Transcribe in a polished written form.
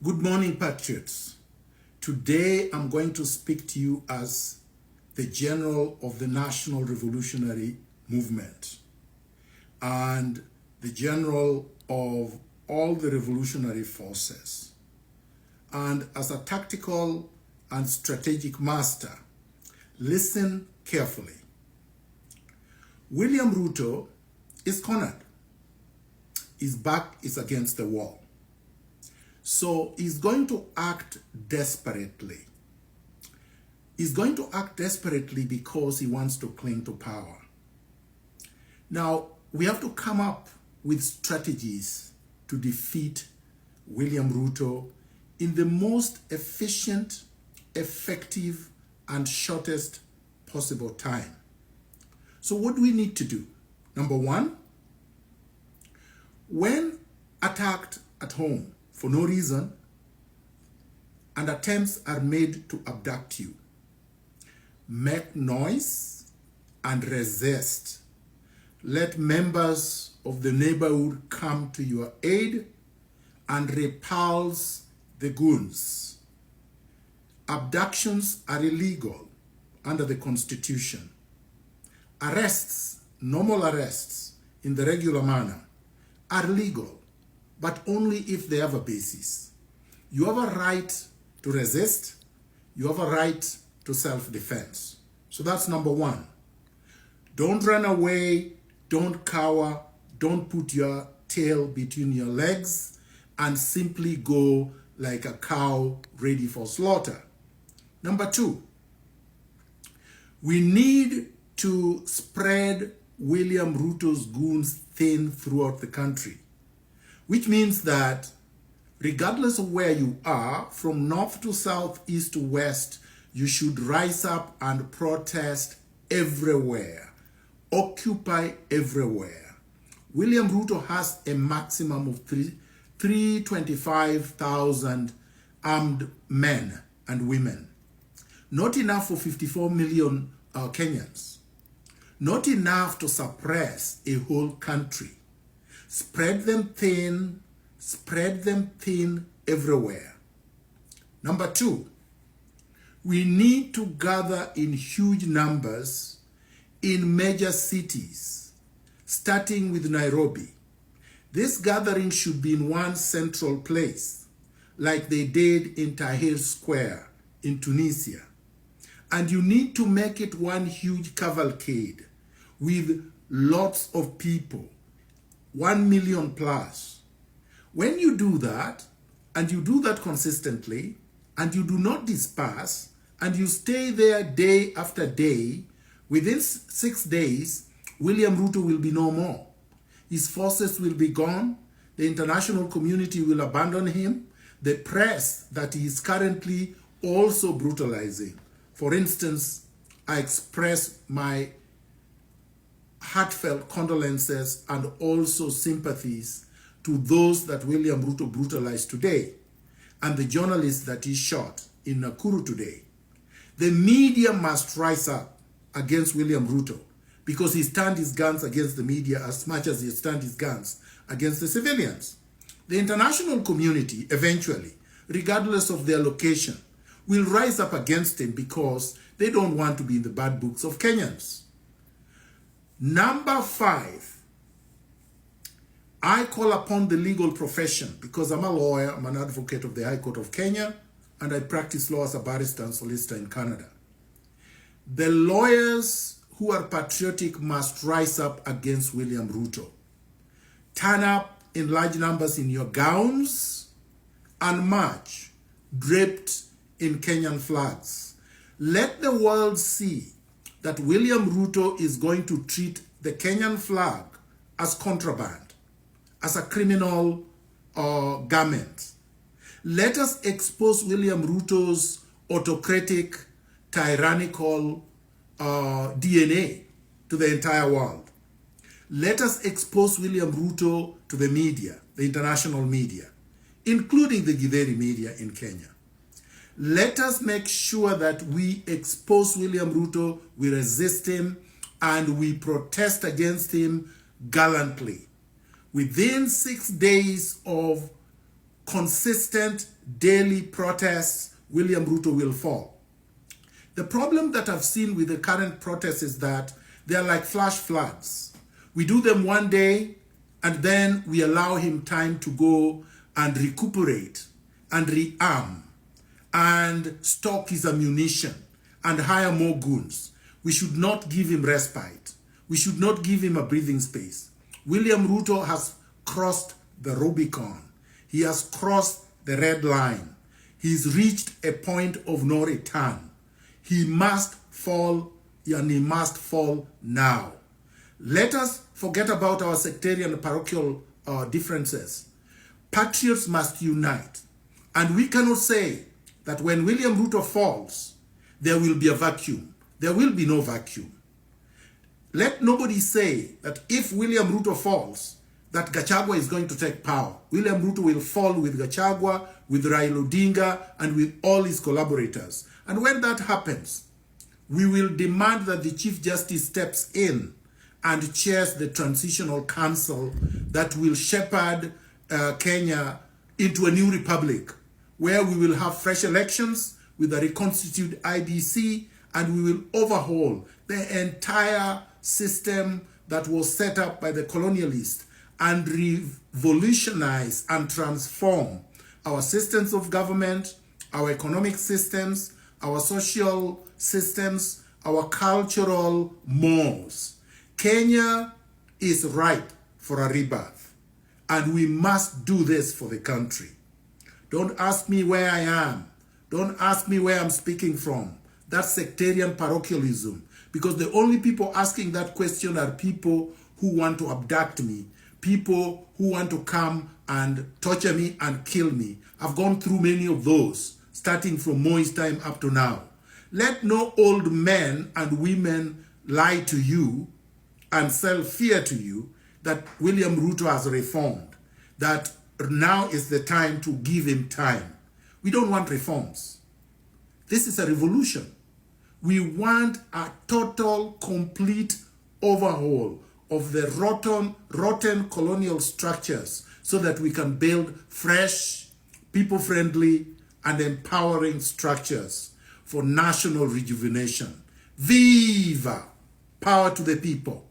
Good morning, patriots. Today I'm going to speak to you as the general of the National Revolutionary Movement and the general of all the revolutionary forces. And as a tactical and strategic master, listen carefully. William Ruto is cornered. His back is against the wall. So he's going to act desperately. He's going to act desperately because he wants to cling to power. Now, we have to come up with strategies to defeat William Ruto in the most efficient, effective, and shortest possible time. So what do we need to do? Number one, when attacked at home for no reason and attempts are made to abduct you, make noise and resist. Let members of the neighborhood come to your aid and repulse the goons. Abductions are illegal under the Constitution. Arrests, normal arrests in the regular manner, are legal, but only if they have a basis. You have a right to resist. You have a right to self-defense. So that's number one. Don't run away. Don't cower. Don't put your tail between your legs and simply go like a cow ready for slaughter. Number two, we need to spread William Ruto's goons thin throughout the country, which means that regardless of where you are, from north to south, east to west, you should rise up and protest everywhere, occupy everywhere. William Ruto has a maximum of 325,000 armed men and women. Not enough for 54 million Kenyans. Not enough to suppress a whole country. Spread them thin everywhere. Number two, we need to gather in huge numbers in major cities, starting with Nairobi. This gathering should be in one central place, like they did in Tahrir Square in Tunisia. And you need to make it one huge cavalcade with lots of people, 1 million plus. When you do that, and you do that consistently, and you do not disperse, and you stay there day after day, within 6 days, William Ruto will be no more. His forces will be gone. The international community will abandon him. The press that he is currently also brutalizing. For instance, I express my heartfelt condolences and also sympathies to those that William Ruto brutalized today and the journalists that he shot in Nakuru today. The media must rise up against William Ruto because he turned his guns against the media as much as he turned his guns against the civilians. The international community eventually, regardless of their location, will rise up against him because they don't want to be in the bad books of Kenyans. Number 5, I call upon the legal profession because I'm a lawyer, I'm an advocate of the High Court of Kenya, and I practice law as a barrister and solicitor in Canada. The lawyers who are patriotic must rise up against William Ruto. Turn up in large numbers in your gowns and march, draped in Kenyan flags. Let the world see that William Ruto is going to treat the Kenyan flag as contraband, as a criminal garment. Let us expose William Ruto's autocratic, tyrannical DNA to the entire world. Let us expose William Ruto to the media, the international media, including the Githeri media in Kenya. Let us make sure that we expose William Ruto, we resist him, and we protest against him gallantly. Within 6 days of consistent daily protests, William Ruto will fall. The problem that I've seen with the current protests is that they are like flash floods. We do them one day and then we allow him time to go and recuperate and rearm and stock his ammunition and hire more goons. We should not give him respite. We should not give him a breathing space. William Ruto has crossed the Rubicon. He has crossed the red line. He's reached a point of no return. He must fall, and he must fall now. Let us forget about our sectarian and parochial differences. Patriots must unite. And we cannot say that when William Ruto falls, there will be a vacuum. There will be no vacuum. Let nobody say that if William Ruto falls, that Gachagua is going to take power. William Ruto will fall with Gachagua, with Raila Odinga, and with all his collaborators. And when that happens, we will demand that the Chief Justice steps in and chairs the Transitional Council that will shepherd Kenya into a new republic, where we will have fresh elections with a reconstituted IBC, and we will overhaul the entire system that was set up by the colonialists and revolutionize and transform our systems of government, our economic systems, our social systems, our cultural mores. Kenya is ripe for a rebirth, and we must do this for the country. Don't ask me where I am. Don't ask me where I'm speaking from. That's sectarian parochialism, because the only people asking that question are people who want to abduct me, people who want to come and torture me and kill me. I've gone through many of those, starting from Moi's time up to now. Let no old men and women lie to you and sell fear to you that William Ruto has reformed, that now is the time to give him time. We don't want reforms. This is a revolution. We want a total, complete overhaul of the rotten colonial structures so that we can build fresh, people-friendly, and empowering structures for national rejuvenation. Viva! Power to the people.